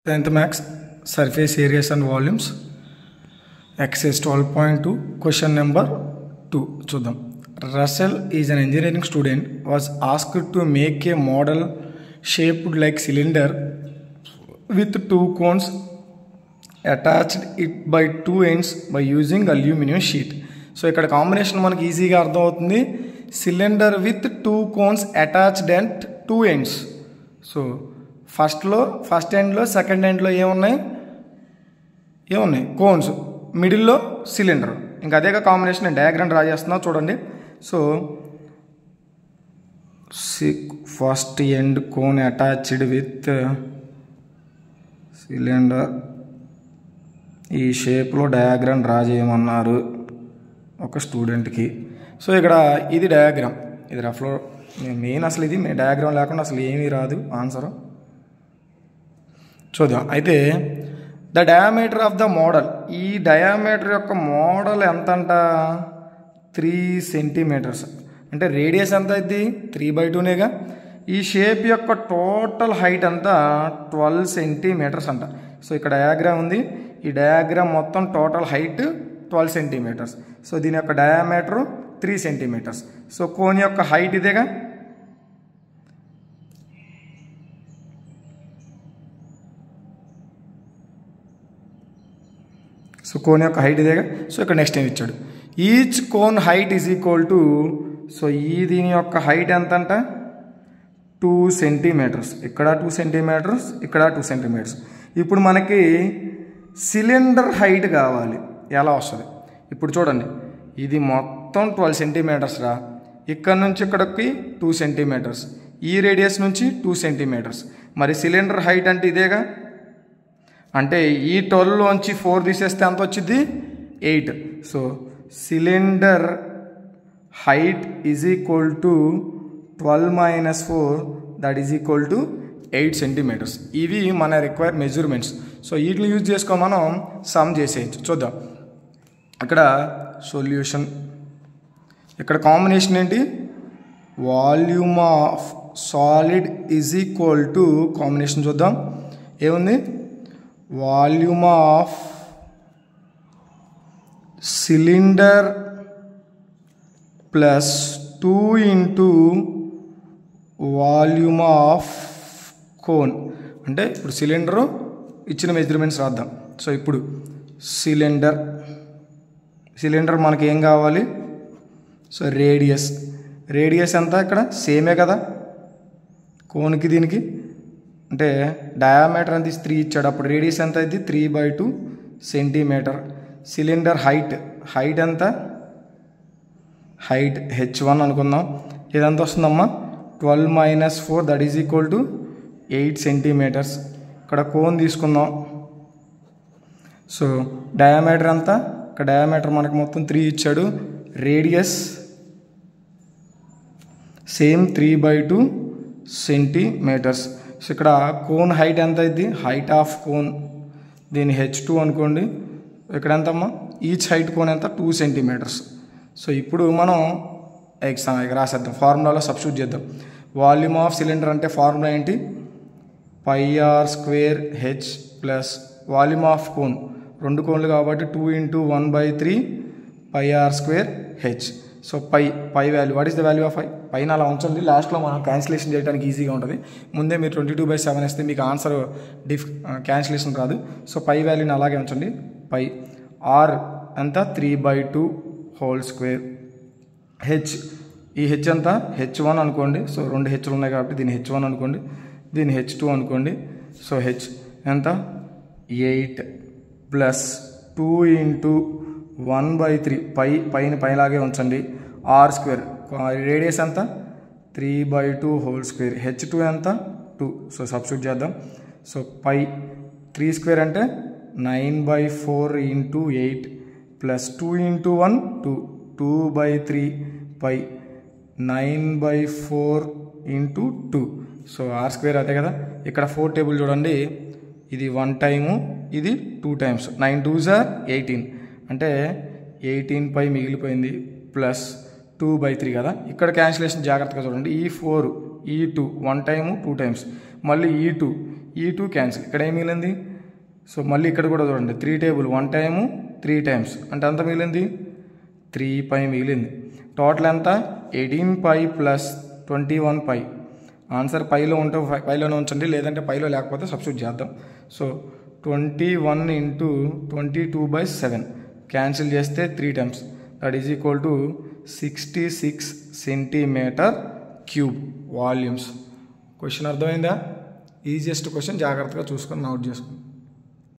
10th Max Surface Areas and Volumes Exercise 12.2 Question number 2 చూద్దాం. Russell is an engineering student was asked to make a model shaped like cylinder with two cones attached it by two ends by using aluminum sheet. So ఇక్కడ combination మనకి ఈజీగా అర్థమవుతుంది. Cylinder with two cones attached and two ends. So first ఎండ్లో second ఎండ్లో ఏమున్నాయి cones, మిడిల్లో cylinder. ఇంకా అదేగా కాంబినేషన్. నేను డయాగ్రామ్ డ్రా చేస్తున్నా చూడండి. So first end cone attached with cylinder. ఈ షేప్లో డయాగ్రామ్ డ్రా చేయమన్నారు ఒక స్టూడెంట్కి. సో ఇక్కడ ఇది డయాగ్రామ్, ఇది రఫ్లో మెయిన్. అసలు ఇది డయాగ్రామ్ లేకుండా అసలు ఏమీ రాదు ఆన్సర్. చూద్దాం. అయితే the diameter of the model, ఈ డయామీటర్ యొక్క మోడల్ ఎంత అంట 3 సెంటీమీటర్స్. అంటే రేడియస్ ఎంత ఇది 3/2నేగా. ఈ షేప్ యొక్క టోటల్ హైట్ అంతా 12 సెంటీమీటర్స్ అంట. సో ఇక్కడ డయాగ్రామ్ ఉంది. ఈ డయాగ్రామ్ మొత్తం టోటల్ హైట్ 12 సెంటీమీటర్స్. సో దీని యొక్క డయామీటర్ 3 సెంటీమీటర్స్. సో కోన్ యొక్క హైట్ ఇదేగా. సో కోన్ యొక్క హైట్ ఇదేగా. సో ఇక్కడ నెక్స్ట్ ఏమి ఇచ్చాడు, each cone height is equal to, so దీని యొక్క హైట్ ఎంత అంట 2 సెంటీమీటర్స్. ఇక్కడ 2 సెంటీమీటర్స్, ఇక్కడ 2 సెంటీమీటర్స్. ఇప్పుడు మనకి సిలిండర్ హైట్ కావాలి. ఎలా వస్తుంది ఇప్పుడు చూడండి. ఇది మొత్తం 12 సెంటీమీటర్స్ రా. ఇక్కడ నుంచి ఇక్కడికి 2 సెంటీమీటర్స్, ఈ రేడియస్ నుంచి 2 సెంటీమీటర్స్. మరి సిలిండర్ హైట్ అంటే ఇదేగా. అంటే ఈ 12లోంచి 4 తీసేస్తే ఎంత వచ్చింది 8. So cylinder height is equal to 12 - 4 that is equal to 8 centimetres. ఇవి మన రిక్వైర్డ్ మెజర్మెంట్స్. సో వీటిని యూజ్ చేసుకొని మనం సమ్ చేసేయచ్చు. చూద్దాం. ఇక్కడ సొల్యూషన్, ఇక్కడ కాంబినేషన్ ఏంటి, volume of solid is equal to combination చూద్దాం ఏముంది, volume of cylinder plus 2 into volume of cone. అంటే ఇప్పుడు సిలిండరు ఇచ్చిన మెజర్మెంట్స్ రాద్దాం. సో ఇప్పుడు సిలిండర్ మనకి ఏం కావాలి, సో రేడియస్ ఎంత ఇక్కడ సేమే కదా కోన్కి దీనికి. అంటే డయామీటర్ ఎంత 3 ఇచ్చాడు, అప్పుడు రేడియస్ ఎంత ఇది 3/2 సెంటీమీటర్. సిలిండర్ హైట్ ఎంత, హైట్ h1 అనుకుందాం. ఇదంత వస్తుందమ్మా 12 - 4 that is equal to 8 centimetres. ఇక్కడ కోన్ తీసుకుందాం. సో డయామీటర్ ఎంత, ఇక్కడ డయామీటర్ మనకు మొత్తం 3 ఇచ్చాడు. Radius same 3/2 centimetres. సో ఇక్కడ కోన్ హైట్ ఎంత అయింది, హైట్ ఆఫ్ కోన్ దీని h2 అనుకోండి. ఇక్కడ ఎంతమ్మా ఈచ్ హైట్ కోన్ ఎంత 2 సెంటీమీటర్స్. సో ఇప్పుడు మనం రాసేద్దాం, ఫార్ములాలో సబ్స్టిట్యూట్ చేద్దాం. వాల్యూమ్ ఆఫ్ సిలిండర్ అంటే ఫార్ములా ఏంటి, πr² plus volume of cone 2 కోన్లు కాబట్టి 2 × 1/3 πr². So pi value, what is the value of పైన అలా ఉంచండి. లాస్ట్లో మనం క్యాన్సిలేషన్ చేయడానికి ఈజీగా ఉంటుంది. ముందే మీరు 22/7 వేస్తే మీకు ఆన్సర్ క్యాన్సిలేషన్ రాదు. సో పై వాల్యూని అలాగే ఉంచండి. పై ఆర్ ఎంత 3/2 హోల్ స్క్వేర్. ఈ హెచ్ ఎంత h1 అనుకోండి. సో 2 హెచ్లు ఉన్నాయి కాబట్టి దీన్ని h1 అనుకోండి, దీన్ని h2 అనుకోండి. సో హెచ్ ఎంత 8 ప్లస్ 2 × 1/3 పైలాగే ఉంచండి. r², రేడియస్ ఎంత 3/2 హోల్ స్క్వేర్. h2 ఎంత 2. సో సబ్స్టిట్యూట్ చేద్దాం. సో 3² అంటే 9/4 × 8 ప్లస్ 2 × 1 2/3 9/4 × 2. సో r² అదే కదా. ఇక్కడ 4 టేబుల్ చూడండి, ఇది 1 టైము, ఇది 2 టైమ్స్. 9 2s are 18 అంటే 18 మిగిలిపోయింది ప్లస్ 2/3 కదా. ఇక్కడ క్యాన్సిలేషన్ జాగ్రత్తగా చూడండి. ఈ 4 ఈ 2 1 టైము 2 టైమ్స్, మళ్ళీ ఈ 2 ఈ 2 క్యాన్సిల్, ఇక్కడ ఏం మిగిలింది? సో మళ్ళీ ఇక్కడ కూడా చూడండి 3 టేబుల్ 1 టైము 3 టైమ్స్ అంటే ఎంత మిగిలింది? 3 పై మిగిలింది. టోటల్ ఎంత? 18 పై ప్లస్ 21 పై. ఆన్సర్ పైలో ఉంటే పైలోనే ఉంచండి, లేదంటే పైలో లేకపోతే సబ్స్టిట్యూట్ చేద్దాం. సో 21 ఇంటూ 22/7 క్యాన్సిల్ చేస్తే 3 times, that is equal to 66 centimetre cube volumes. Question అర్థమైందా? ఈజియెస్ట్ క్వశ్చన్, జాగ్రత్తగా చూసుకొని నోట్ చేసుకోండి.